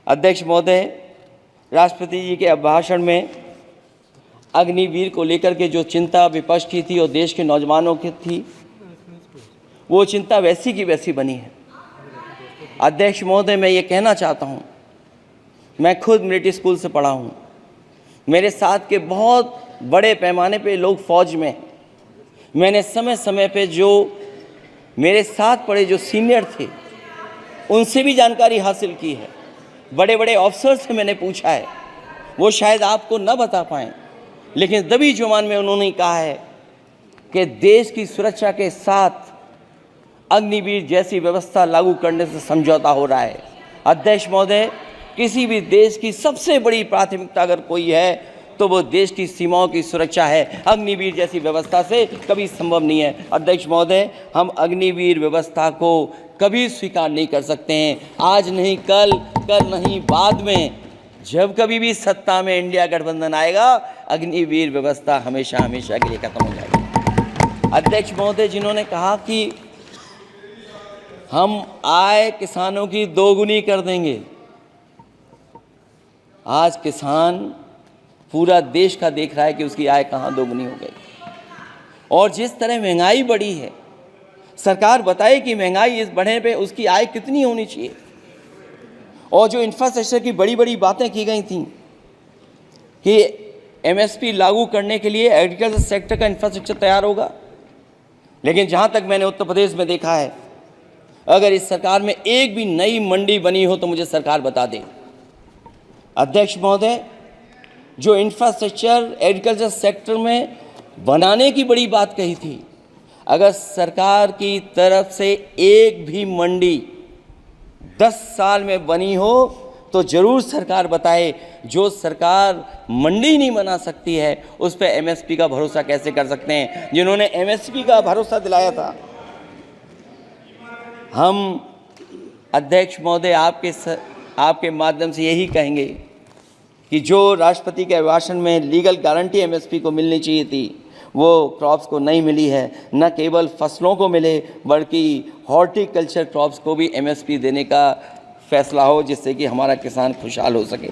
अध्यक्ष महोदय, राष्ट्रपति जी के अभिभाषण में अग्निवीर को लेकर के जो चिंता विपक्ष की थी और देश के नौजवानों की थी, वो चिंता वैसी की वैसी बनी है। अध्यक्ष महोदय, मैं ये कहना चाहता हूँ, मैं खुद मिलिट्री स्कूल से पढ़ा हूँ। मेरे साथ के बहुत बड़े पैमाने पे लोग फौज में हैं। मैंने समय समय पे जो मेरे साथ पढ़े जो सीनियर थे, उनसे भी जानकारी हासिल की है। बड़े बड़े ऑफिसर से मैंने पूछा है, वो शायद आपको न बता पाएँ, लेकिन दबी जुबान में उन्होंने कहा है कि देश की सुरक्षा के साथ अग्निवीर जैसी व्यवस्था लागू करने से समझौता हो रहा है। अध्यक्ष महोदय, किसी भी देश की सबसे बड़ी प्राथमिकता अगर कोई है तो वो देश की सीमाओं की सुरक्षा है। अग्निवीर जैसी व्यवस्था से कभी संभव नहीं है। अध्यक्ष महोदय, हम अग्निवीर व्यवस्था को कभी स्वीकार नहीं कर सकते हैं। आज नहीं कल, कल नहीं बाद में, जब कभी भी सत्ता में इंडिया गठबंधन आएगा, अग्निवीर व्यवस्था हमेशा हमेशा के लिए खत्म हो जाएगी। अध्यक्ष महोदय, जिन्होंने कहा कि हम आय किसानों की दोगुनी कर देंगे, आज किसान पूरा देश का देख रहा है कि उसकी आय कहाँ दोगुनी हो गई। और जिस तरह महंगाई बढ़ी है, सरकार बताए कि महंगाई इस बढ़ने पे उसकी आय कितनी होनी चाहिए। और जो इंफ्रास्ट्रक्चर की बड़ी बड़ी बातें की गई थी कि एमएसपी लागू करने के लिए एग्रीकल्चर सेक्टर का इंफ्रास्ट्रक्चर तैयार होगा, लेकिन जहाँ तक मैंने उत्तर प्रदेश में देखा है, अगर इस सरकार में एक भी नई मंडी बनी हो तो मुझे सरकार बता दे। अध्यक्ष महोदय, जो इंफ्रास्ट्रक्चर एग्रीकल्चर सेक्टर में बनाने की बड़ी बात कही थी, अगर सरकार की तरफ से एक भी मंडी 10 साल में बनी हो तो ज़रूर सरकार बताए। जो सरकार मंडी नहीं बना सकती है, उस पर एमएसपी का भरोसा कैसे कर सकते हैं? जिन्होंने एमएसपी का भरोसा दिलाया था। हम अध्यक्ष महोदय आपके माध्यम से यही कहेंगे कि जो राष्ट्रपति के अभिभाषण में लीगल गारंटी एमएसपी को मिलनी चाहिए थी, वो क्रॉप्स को नहीं मिली है। न केवल फसलों को मिले, बल्कि हॉर्टिकल्चर क्रॉप्स को भी एमएसपी देने का फैसला हो, जिससे कि हमारा किसान खुशहाल हो सके।